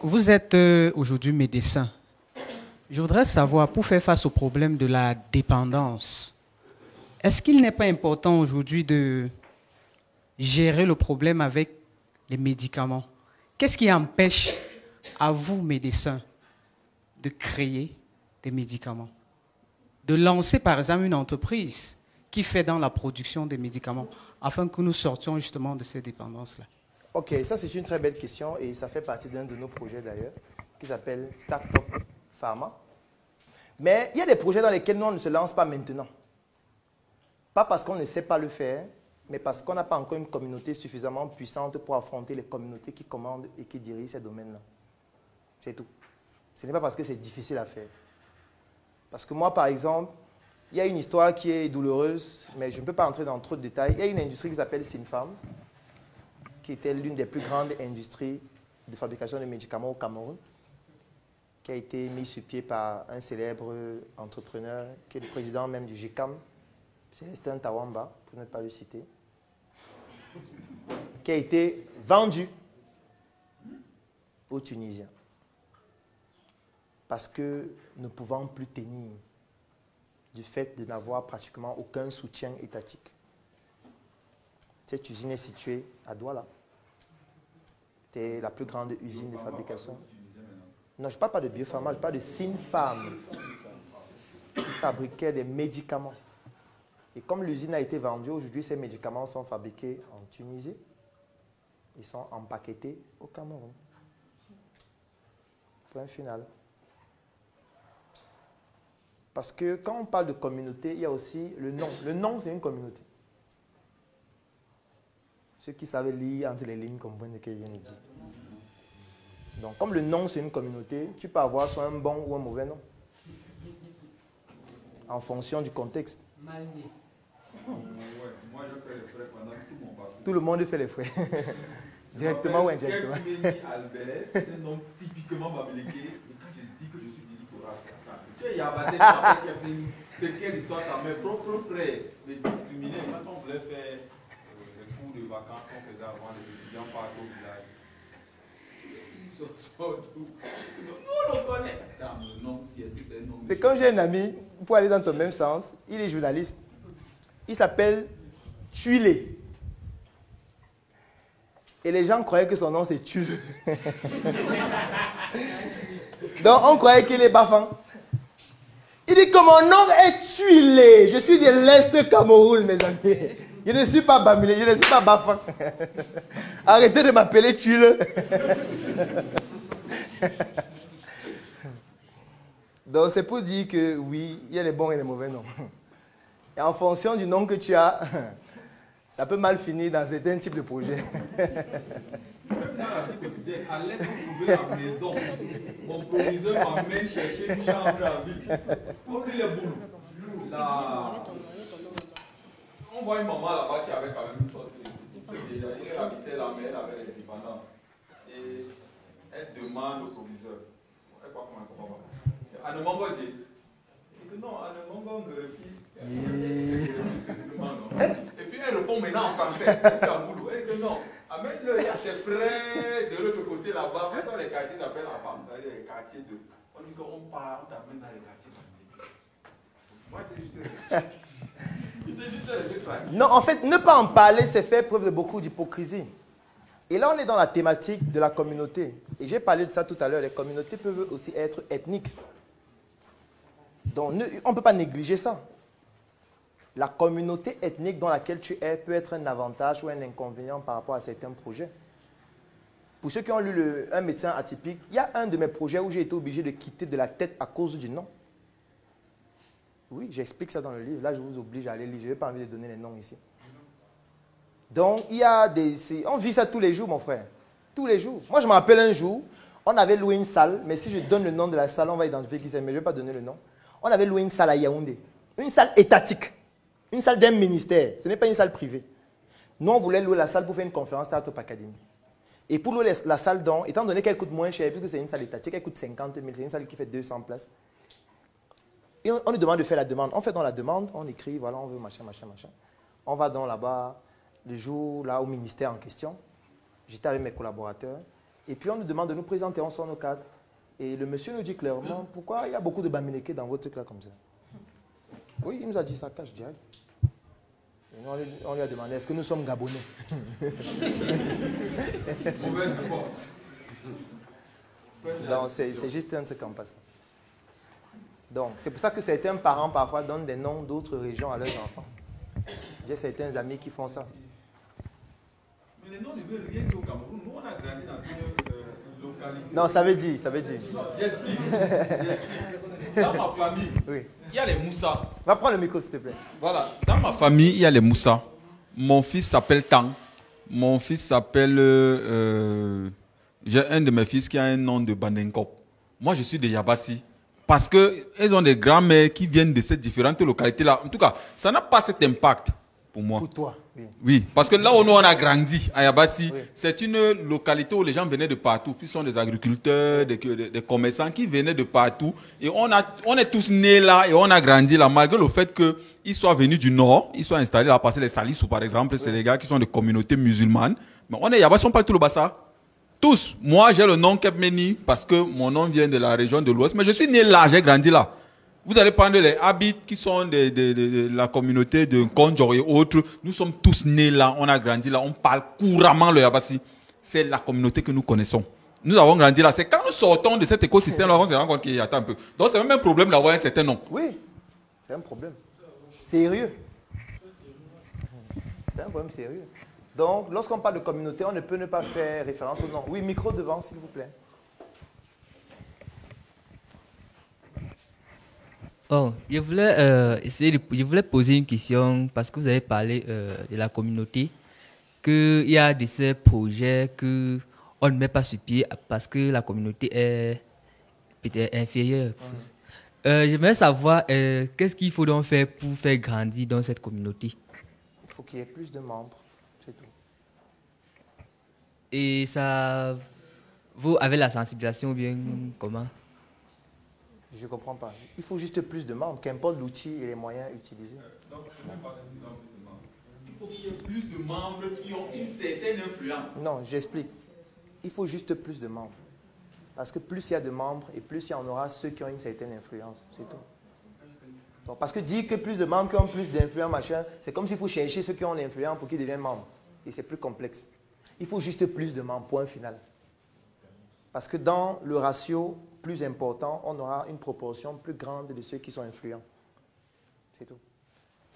Vous êtes aujourd'hui médecin. Je voudrais savoir, pour faire face au problème de la dépendance, est-ce qu'il n'est pas important aujourd'hui de gérer le problème avec les médicaments? Qu'est-ce qui empêche à vous, médecins, de créer des médicaments? De lancer, par exemple, une entreprise qui fait dans la production des médicaments, afin que nous sortions justement de ces dépendances-là? Ok, ça c'est une très belle question et ça fait partie d'un de nos projets d'ailleurs, qui s'appelle Startup Pharma. Mais il y a des projets dans lesquels nous on ne se lance pas maintenant. Pas parce qu'on ne sait pas le faire, mais parce qu'on n'a pas encore une communauté suffisamment puissante pour affronter les communautés qui commandent et qui dirigent ces domaines-là. C'est tout. Ce n'est pas parce que c'est difficile à faire. Parce que moi, par exemple, il y a une histoire qui est douloureuse, mais je ne peux pas entrer dans trop de détails. Il y a une industrie qui s'appelle Sinpharm, qui était l'une des plus grandes industries de fabrication de médicaments au Cameroun, qui a été mise sur pied par un célèbre entrepreneur, qui est le président même du GICAM, Célestin Tawamba, pour ne pas le citer, qui a été vendu aux Tunisiens. Parce que nous ne pouvons plus tenir du fait de n'avoir pratiquement aucun soutien étatique. Cette usine est située à Douala. C'est la plus grande usine de fabrication. Non, je ne parle pas de biopharma, je parle de Sinpharm, qui fabriquait des médicaments. Et comme l'usine a été vendue, aujourd'hui, ces médicaments sont fabriqués en Tunisie. Ils sont empaquetés au Cameroun. Point final. Parce que quand on parle de communauté, il y a aussi le nom. Le nom, c'est une communauté. Ceux qui savent lire entre les lignes comprennent ce que je viens de dire. Donc, comme le nom, c'est une communauté, tu peux avoir soit un bon ou un mauvais nom. En fonction du contexte. Mal né. Moi, je fais les frais pendant tout mon parcours. Tout le monde fait les frais. Directement ou indirectement. Albert, c'est un nom typiquement babélégué. Et quand je dis que je suis d'électorat, c'est quelle histoire ça? Mes propres frères me discriminaient quand on voulait faire les cours de vacances qu'on faisait avant, les étudiants partent au village. Nous, on connaît. C'est comme j'ai un ami, pour aller dans ton même sens, il est journaliste. Il s'appelle Tuile. Et les gens croyaient que son nom c'est Tuile. Donc on croyait qu'il est Bafan. Il dit que mon nom est Tuile. Je suis de l'Est Cameroun, mes amis. Je ne suis pas Bamilé, je ne suis pas Bafan. Arrêtez de m'appeler Tuile. Donc c'est pour dire que oui, il y a les bons et les mauvais noms. Et en fonction du nom que tu as, ça peut mal finir dans certains types de projets. Même dans la vie quotidienne, à l'est, on trouvait la maison. Mon proviseur m'amène chercher une chambre à vie. On dit les boules. On voit une maman là-bas qui avait quand même une sorte de petite. Elle habitait la mère avec les dépendances. Et elle demande au proviseur. Elle croit comment elle comprend pas. Anemongo dit. Et que non, Anemongo me refuse. Et puis elle répond maintenant en français. Elle dit que non. Amène-le, il y a ses frères de l'autre côté là-bas. Maintenant les quartiers s'appellent la femme. Les quartiers de. On dit qu'on part, on t'amène dans les quartiers. Moi, non, en fait, ne pas en parler, c'est faire preuve de beaucoup d'hypocrisie. Et là, on est dans la thématique de la communauté. Et j'ai parlé de ça tout à l'heure. Les communautés peuvent aussi être ethniques. Donc, on ne peut pas négliger ça. La communauté ethnique dans laquelle tu es peut être un avantage ou un inconvénient par rapport à certains projets. Pour ceux qui ont lu Un médecin atypique, il y a un de mes projets où j'ai été obligé de quitter de la tête à cause du nom. Oui, j'explique ça dans le livre. Là, je vous oblige à aller lire. Je n'ai pas envie de donner les noms ici. Donc, il y a des... On vit ça tous les jours, mon frère. Tous les jours. Moi, je me rappelle un jour, on avait loué une salle, mais si je donne le nom de la salle, on va identifier qui c'est, mais je ne vais pas donner le nom. On avait loué une salle à Yaoundé. Une salle étatique. Une salle d'un ministère. Ce n'est pas une salle privée. Nous, on voulait louer la salle pour faire une conférence Startup Academy. Et pour louer la salle, donc, étant donné qu'elle coûte moins cher, puisque c'est une salle étatique, elle coûte 50 000, c'est une salle qui fait 200 places. Et on nous demande de faire la demande. On fait dans la demande, on écrit, voilà, on veut machin, machin, machin. On va donc là-bas, le jour là au ministère en question. J'étais avec mes collaborateurs. Et puis on nous demande de nous présenter, on sort nos cartes. Et le monsieur nous dit clairement, pourquoi il y a beaucoup de Bamileke dans votre truc là comme ça? Oui, il nous a dit ça, cache direct. Et nous, on lui a demandé, est-ce que nous sommes Gabonais? Mauvaise réponse. Donc c'est juste un truc comme ça. Donc c'est pour ça que certains parents parfois donnent des noms d'autres régions à leurs enfants. J'ai certains amis qui font ça. Mais les noms ne veulent rien qu'au Cameroun. Nous, on a grandi dans une localité. Non, ça veut dire, ça veut dire. J'explique. Dans ma famille, Oui. il y a les Moussa. Va prendre le micro, s'il te plaît. Voilà. Dans ma famille, il y a les Moussa. Mon fils s'appelle Tang. Mon fils s'appelle... j'ai un de mes fils qui a un nom de Bandenkop. Moi, je suis de Yabassi. Parce qu'ils ont des grands-mères qui viennent de ces différentes localités-là. En tout cas, ça n'a pas cet impact pour moi. Pour toi, oui. Oui, parce que là où nous on a grandi, à Yabassi, Oui. c'est une localité où les gens venaient de partout. Qui sont des agriculteurs, des commerçants qui venaient de partout. Et on est tous nés là et on a grandi là, malgré le fait qu'ils soient venus du nord, ils soient installés là, parce que les Salissou par exemple, c'est des gars qui sont de communautés musulmanes. Mais on est Yabassi, on parle tout le Bassa. Tous. Moi, j'ai le nom Kepmeni parce que mon nom vient de la région de l'Ouest. Mais je suis né là, j'ai grandi là. Vous allez prendre les Habits qui sont de la communauté de Kondjor et autres. Nous sommes tous nés là, on a grandi là, on parle couramment le Yabassi. C'est la communauté que nous connaissons. Nous avons grandi là. C'est quand nous sortons de cet écosystème-là, on se rend compte qu'il y a un peu. Donc c'est même un problème d'avoir un certain nom. Oui, c'est un problème. Sérieux. C'est un problème sérieux. Donc, lorsqu'on parle de communauté, on ne peut ne pas faire référence au nom. Oui, micro devant, s'il vous plaît. Oh, je voulais poser une question parce que vous avez parlé de la communauté, qu'il y a de ces projets que on ne met pas sur pied parce que la communauté est peut-être inférieure. J'aimerais savoir qu'est-ce qu'il faut donc faire pour faire grandir dans cette communauté. Il faut qu'il y ait plus de membres, c'est tout. Et ça, vous avez la sensibilisation ou bien comment? Je ne comprends pas. Il faut juste plus de membres, qu'importe l'outil et les moyens utilisés. Donc, ce n'est pas suffisant plus de membres. Il faut qu'il y ait plus de membres qui ont une certaine influence. Non, j'explique. Il faut juste plus de membres. Parce que plus il y a de membres et plus il y en aura ceux qui ont une certaine influence. C'est tout. Donc, parce que dire que plus de membres qui ont plus d'influence, machin, c'est comme s'il faut chercher ceux qui ont l'influence pour qu'ils deviennent membres. Et c'est plus complexe. Il faut juste plus de membres, point final. Parce que dans le ratio plus important, on aura une proportion plus grande de ceux qui sont influents. C'est tout.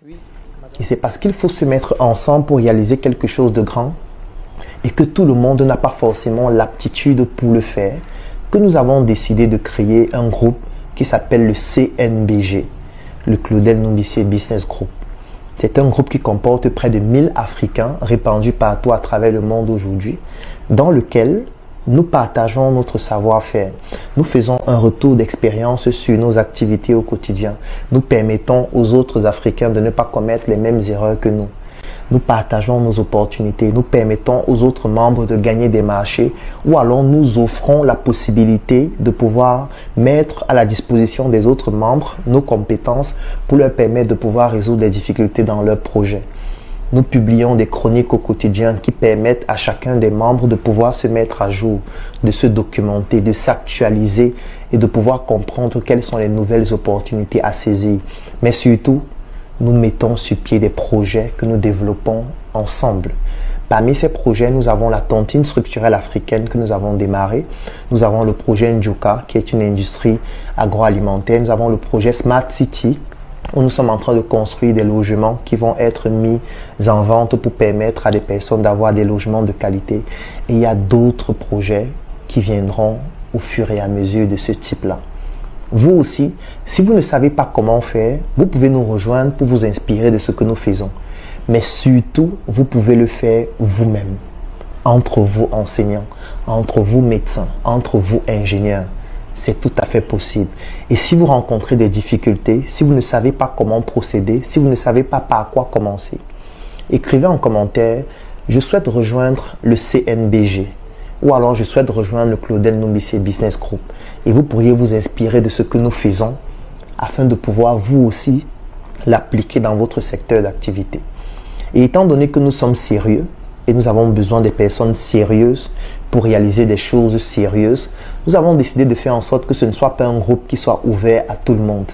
Oui, madame. Et c'est parce qu'il faut se mettre ensemble pour réaliser quelque chose de grand et que tout le monde n'a pas forcément l'aptitude pour le faire, que nous avons décidé de créer un groupe qui s'appelle le CNBG, le Claudel Numbissier Business Group. C'est un groupe qui comporte près de 1000 Africains répandus partout à travers le monde aujourd'hui, dans lequel nous partageons notre savoir-faire. Nous faisons un retour d'expérience sur nos activités au quotidien. Nous permettons aux autres Africains de ne pas commettre les mêmes erreurs que nous. Nous partageons nos opportunités. Nous permettons aux autres membres de gagner des marchés ou alors nous offrons la possibilité de pouvoir mettre à la disposition des autres membres nos compétences pour leur permettre de pouvoir résoudre les difficultés dans leurs projets. Nous publions des chroniques au quotidien qui permettent à chacun des membres de pouvoir se mettre à jour, de se documenter, de s'actualiser et de pouvoir comprendre quelles sont les nouvelles opportunités à saisir. Mais surtout, nous mettons sur pied des projets que nous développons ensemble. Parmi ces projets, nous avons la tontine structurelle africaine que nous avons démarrée. Nous avons le projet Njuka, qui est une industrie agroalimentaire. Nous avons le projet Smart City, où nous sommes en train de construire des logements qui vont être mis en vente pour permettre à des personnes d'avoir des logements de qualité. Et il y a d'autres projets qui viendront au fur et à mesure de ce type-là. Vous aussi, si vous ne savez pas comment faire, vous pouvez nous rejoindre pour vous inspirer de ce que nous faisons. Mais surtout, vous pouvez le faire vous-même, entre vous enseignants, entre vous médecins, entre vous ingénieurs. C'est tout à fait possible. Et si vous rencontrez des difficultés, si vous ne savez pas comment procéder, si vous ne savez pas par quoi commencer, écrivez en commentaire « Je souhaite rejoindre le CNBG » ou alors « Je souhaite rejoindre le Claudel Numbissier Business Group » et vous pourriez vous inspirer de ce que nous faisons afin de pouvoir vous aussi l'appliquer dans votre secteur d'activité. Et étant donné que nous sommes sérieux, et nous avons besoin des personnes sérieuses pour réaliser des choses sérieuses, nous avons décidé de faire en sorte que ce ne soit pas un groupe qui soit ouvert à tout le monde.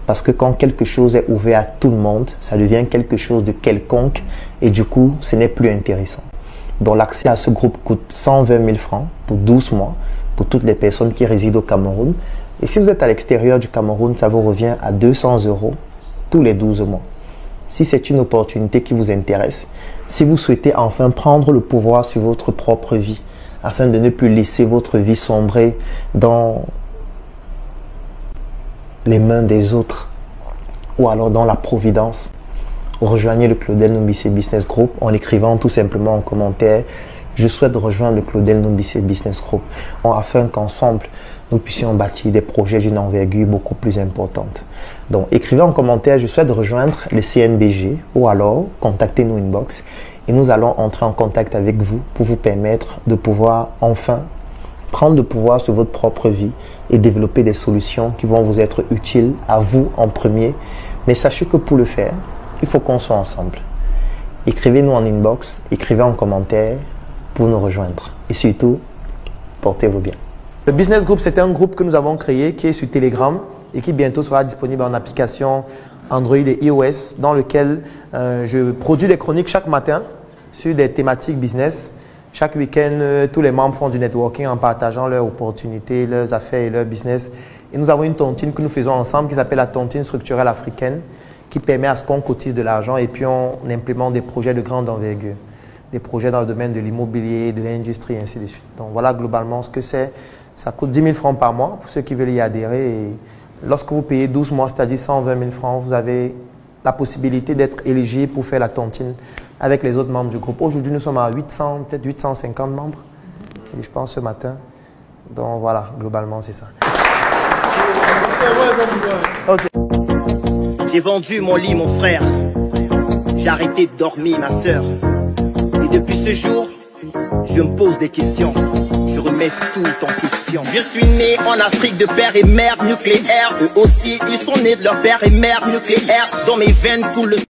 Parce que quand quelque chose est ouvert à tout le monde, ça devient quelque chose de quelconque et du coup, ce n'est plus intéressant. Donc l'accès à ce groupe coûte 120 000 francs pour 12 mois pour toutes les personnes qui résident au Cameroun. Et si vous êtes à l'extérieur du Cameroun, ça vous revient à 200 € tous les 12 mois. Si c'est une opportunité qui vous intéresse, si vous souhaitez enfin prendre le pouvoir sur votre propre vie, afin de ne plus laisser votre vie sombrer dans les mains des autres ou alors dans la providence, rejoignez le Claudel Nombissé Business Group en écrivant tout simplement en commentaire « Je souhaite rejoindre le Claudel Nombissé Business Group » afin qu'ensemble, nous puissions bâtir des projets d'une envergure beaucoup plus importante. Donc, écrivez en commentaire « Je souhaite rejoindre le CNBG » ou alors contactez-nous inbox et nous allons entrer en contact avec vous pour vous permettre de pouvoir enfin prendre le pouvoir sur votre propre vie et développer des solutions qui vont vous être utiles à vous en premier. Mais sachez que pour le faire, il faut qu'on soit ensemble. Écrivez-nous en inbox, écrivez en commentaire pour nous rejoindre. Et surtout, portez-vous bien. Le Business Group, c'est un groupe que nous avons créé qui est sur Telegram et qui bientôt sera disponible en application Android et iOS, dans lequel je produis des chroniques chaque matin sur des thématiques business. Chaque week-end, tous les membres font du networking en partageant leurs opportunités, leurs affaires et leur business. Et nous avons une tontine que nous faisons ensemble qui s'appelle la tontine structurelle africaine, qui permet à ce qu'on cotise de l'argent et puis on implémente des projets de grande envergure. Des projets dans le domaine de l'immobilier, de l'industrie, ainsi de suite. Donc voilà globalement ce que c'est. Ça coûte 10 000 francs par mois pour ceux qui veulent y adhérer. Et lorsque vous payez 12 mois, c'est-à-dire 120 000 francs, vous avez la possibilité d'être éligible pour faire la tontine avec les autres membres du groupe. Aujourd'hui, nous sommes à 800, peut-être 850 membres, et je pense ce matin. Donc voilà, globalement, c'est ça. Okay. J'ai vendu mon lit, mon frère. J'ai arrêté de dormir, ma soeur. Et depuis ce jour, je me pose des questions. Je remets tout en question. Je suis né en Afrique de père et mère nucléaire. Eux aussi, ils sont nés de leur père et mère nucléaire. Dans mes veines coule le